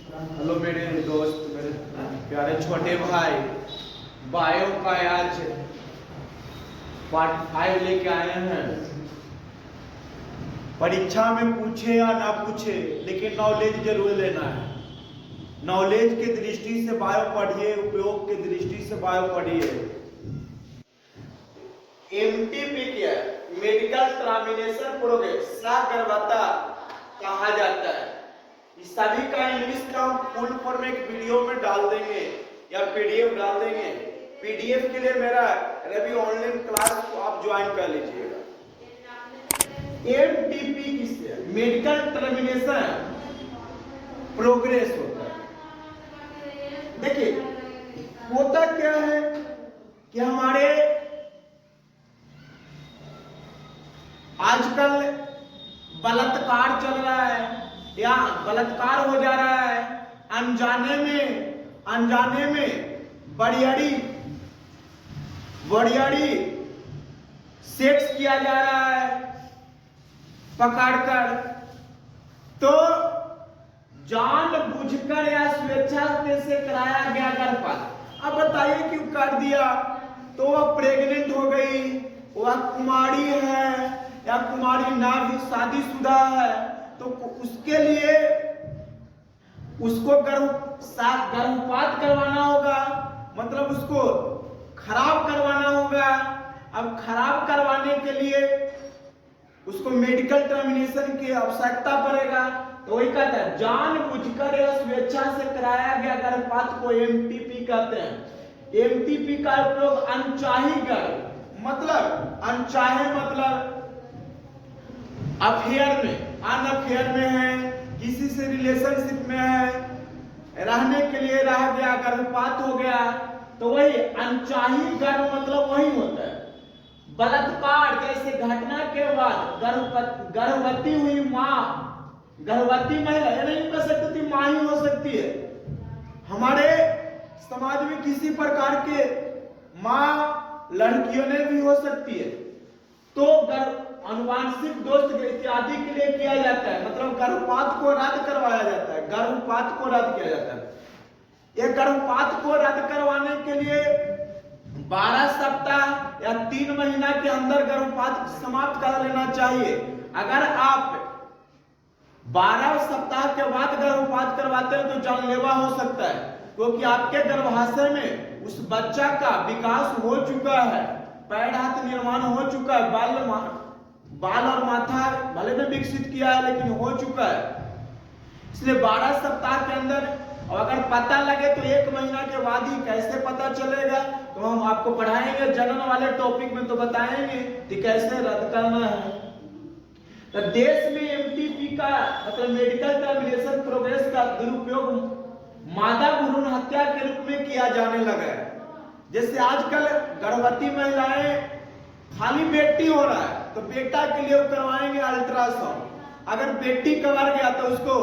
Hello मेरे दोस्त, मेरे प्यारे छोटे भाई, बायो का आज पार्ट 5 लेके आए हैं। परीक्षा में पूछे या ना पूछे, लेकिन नॉलेज जरूर लेना है। नॉलेज की दृष्टि से बायो पढ़िए, उपयोग की दृष्टि से बायो पढ़िए। एमटीपी क्या है? मेडिकल टर्मिनेशन प्रोग्रेस गर्भता कहा जाता है। इस सभी का इंग्लिश का हम फुल फॉर्म एक वीडियो में डाल देंगे या पीडीएफ डाल देंगे। पीडीएफ के लिए मेरा रवि ऑनलाइन क्लास को आप ज्वाइन कर लीजिएगा। एमटीपी किससे? मेडिकल टर्मिनेशन प्रोग्रेस होता है। देखिए होता क्या है कि हमारे आजकल बलात्कार चल रहा है या बलात्कार हो जा रहा है, अनजाने में बड़ियाड़ी सेक्स किया जा रहा है पकड़कर। तो जानबूझकर या स्वेच्छा से कराया गया गर्भपात। अब बताइए क्यों कर दिया? तो वह प्रेग्नेंट हो गई, वह कुमारी है या कुमारी ना भी शादीशुदा है, तो उसके लिए उसको गर्भपात करवाना होगा, मतलब उसको खराब करवाना होगा। अब खराब करवाने के लिए उसको मेडिकल टर्मिनेशन की आवश्यकता पड़ेगा। तो वही कहता है जानबूझकर या स्वेच्छा से कराया गया गर्भपात को एमटीपी कहते हैं। एमटीपी का उपयोग अनचाही गर्भ मतलब अफेयर में, अनअफेयर में है, किसी से रिलेशनशिप में है, रहने के लिए रह गया, गर्भपात हो गया, तो वही अनचाही गर्भ मतलब वही होता है। बलात्कार जैसे घटना के बाद गर्भवती हुई माँ, गर्भवती महिला ये नहीं कह सकती थी, माँ ही हो सकती है। हमारे समाज में किसी प्रकार के माँ लड़कियों ने भी हो सकती है। तो अनुवांशिक दोष इत्यादि के लिए किया जाता है, मतलब गर्भपात को रद्द करवाया जाता है, गर्भपात को रद्द किया जाता है। यह गर्भपात को रद्द करवाने के लिए 12 सप्ताह या 3 महीना के अंदर गर्भपात समाप्त कर लेना चाहिए। अगर आप 12 सप्ताह के बाद गर्भपात करवाते हैं तो जानलेवा हो सकता है, क्योंकि आपके गर्भाशय में उस बच्चा का विकास हो चुका है, पैर हाथ निर्माण हो चुका है, बाल और माथा भले में विकसित किया है लेकिन हो चुका है। इसलिए 12 सप्ताह के अंदर, और अगर पता लगे तो 1 महीना के बाद ही कैसे पता चलेगा, तो हम आपको पढ़ाएंगे जनन वाले टॉपिक में, तो बताएंगे कि कैसे रद्द करना है। तो देश में एमटीपी का मतलब मेडिकल टर्मिनेशन प्रोग्रेस का दुरुपयोग मादा भ्रूण हत्या के रूप में किया जाने लगा है। जैसे आजकल गर्भवती महिलाएं खाली बेटी हो रहा है तो बेटा के लिए करवाएंगे अल्ट्रासाउंड। अगर बेटी का मर गया तो उसको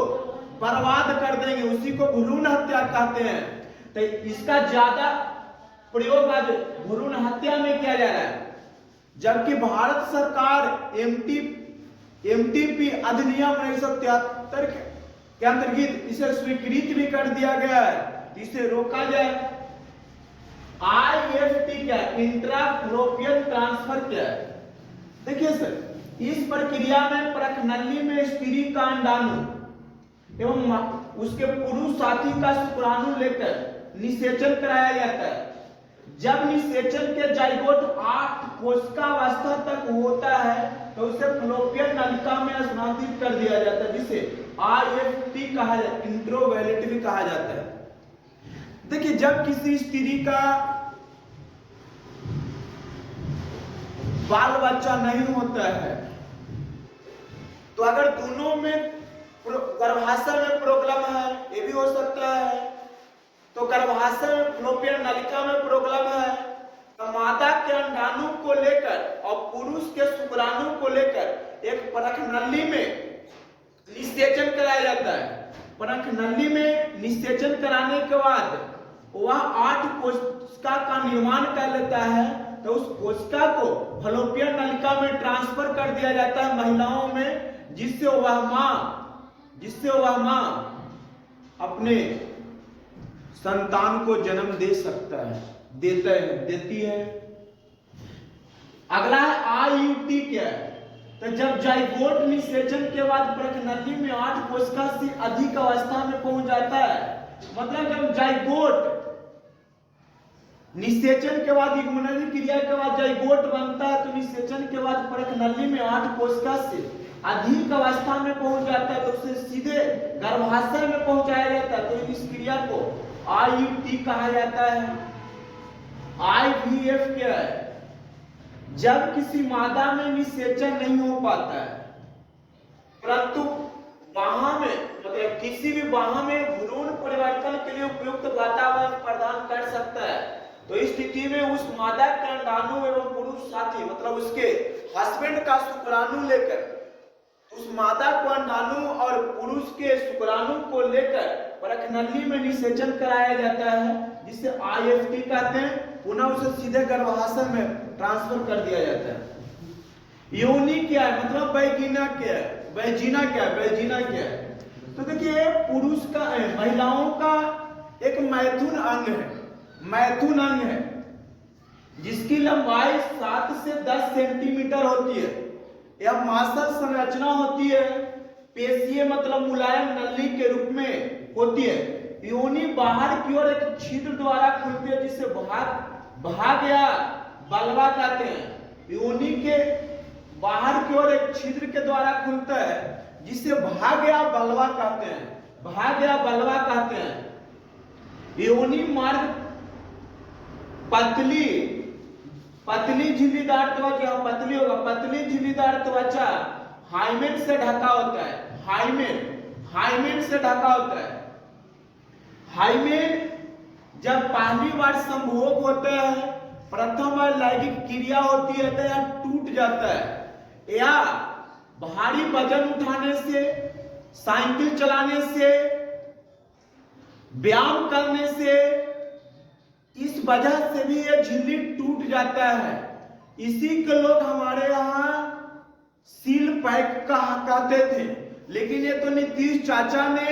बर्बाद कर देंगे, उसी को भ्रूण हत्या कहते हैं। तो इसका ज्यादा प्रयोग आज भ्रूण हत्या में किया जा रहा है, जबकि भारत सरकार एमटीपी अधिनियम 1973 के अंतर्गत इसे स्वीकृत भी कर दिया गया है, इसे रोका जाए। आईएफटी क्या है? इंट्राफैलोपियन ट्रांसफर क्या है? देखिए सर, इस प्रक्रिया में परखनली में स्त्री का अंडाणु एवं उसके पुरुष साथी का शुक्राणु लेकर निषेचन कराया जाता है। जब निषेचन के जाइगोट 8 कोशिकावस्था तक होता है तो उसे फैलोपियन नलिका में स्थानांतरित कर दिया जाता है, जिसे आईएफटी कहा जाता है, इंट्रोवैलेट भी कहा जाता है। देखिए जब किसी स्त्री का बाल बच्चा नहीं होता है तो अगर दोनों में गर्भाशय में प्रॉब्लम है, ये भी हो सकता है, तो गर्भाशय में फैलोपियन नलिका में प्रॉब्लम है, तो मादा के अंडाणु को लेकर और पुरुष के शुक्राणु को लेकर एक परखनली में निषेचन कराया जाता है। परखनली में निषेचन कराने के बाद वह 8 कोशिका का निर्माण कर लेता है, तो उस कोशिका को फैलोपियन नलिका में ट्रांसफर कर दिया जाता है महिलाओं में, जिससे वह मां अपने संतान को जन्म दे सकता है, देती है। अगला है आयुक्ति क्या है? तो जब जाइगोट निषेचन के बाद प्रजनन में 8 कोशिका से अधिक अवस्था में पहुंच जाता है, मतलब जब जाइगोट निषेचन के बाद युग्मनली क्रिया के बाद जाइगोट बनता है, तो निषेचन के बाद प्रजनन में 8 कोशिका से अधिक अवस्था में पहुंच जाता है, तो उसे सीधे गर्भाशय में पहुंचाया जाता है। तो इस क्रिया को आयुक्ति कहा जाता है। IVF क्या है? जब किसी मादा में निषेचन नहीं हो पाता है, परंतु बाहा में मतलब किसी भी बाहा में भ्रूण परिवर्तन के लिए उपयुक्त वातावरण प्रदान कर सकता है, तो इस स्थिति में उस मादा के अंडाणु एवं पुरुष साथी मतलब उसके हस्बैंड का शुक्राणु लेकर उस मादा को अंडाणु और पुरुष के शुक्राणु को लेकर प्रजनन में निषेचन कराया जाता है, जिसे IFT कहते हैं। पुनः उसे सीधे गर्भाशय में ट्रांसफर कर दिया जाता है। योनि क्या है? मतलब वैगिना क्या है? वैजिना क्या है? वैजिना क्या है? तो देखिए, पुरुष का महिलाओं का एक मैथुन अंग है, मैथुन अंग है, जिसकी लंबाई 7 से 10 सेंटीमीटर होती है। यह मांसल संरचना होती है, पेशीय मतलब मुलायम नली के रूप में होती है। योनि बाहर की ओर एक छिद्र द्वारा खुलती है, जिसे भाग या बलवा कहते हैं। योनि के बाहर की ओर एक छिद्र के द्वारा खुलता है, जिसे भाग या बलवा कहते हैं, भाग या बलवा कहते हैं। योनि मार्ग पतली झिल्लीदार त्वचा, पतली होगा, पतली झिल्लीदार त्वचा हाइमेन से ढका होता है, हाइमेन से ढका होता है। हाइमेन जब पहली बार संभोग होता है, प्रथम बार लैंगिक क्रिया होती है, तो यह टूट जाता है, या भारी वजन उठाने से, साइकिल चलाने से, व्यायाम करने से, इस वजह से भी यह झिल्ली टूट जाता है। इसी को लोग हमारे यहाँ सील पैक कहते थे, लेकिन ये तो नीतीश चाचा ने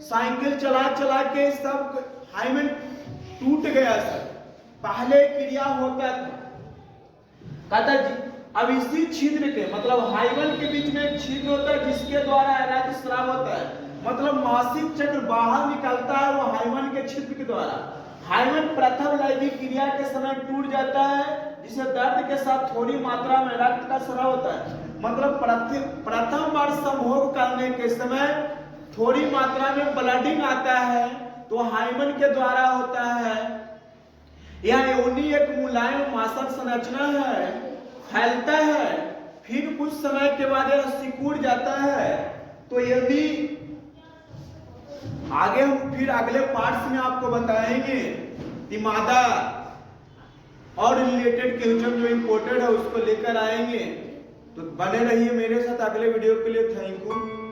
साइकिल चला के सब हाइमेन टूट गया। सर पहले क्रिया होता था, कहता जी अब इसी छिद्र के मतलब हाइमेन के बीच में एक छिद्र होता है, जिसके द्वारा रक्तस्राव होता है, मतलब मासिक चक्र बाहर निकलता है, वो हाइमेन के छिद्र के द्वारा। हाइमेन प्रथम लैंगिक क्रिया के समय टूट जाता है, जिसे दर्द के साथ थोड़ी मात्रा में रक्त का स्राव होता है। मतलब प्रथम बार संभोग करने के समय थोड़ी मात्रा में ब्लडिंग आता है, तो हाइमेन के द्वारा होता है। यह योनि एक मुलायम मांसल संरचना है, फैलता है, फिर कुछ समय के बाद यह सिकुड़ जाता है। तो यदि आगे हम फिर अगले पार्ट्स में आपको बताएंगे कि मादा और रिलेटेड क्वेश्चन जो इम्पोर्टेंट है उसको लेकर आएंगे, तो बने रहिए मेरे साथ अगले वीडियो के लिए। Thank you.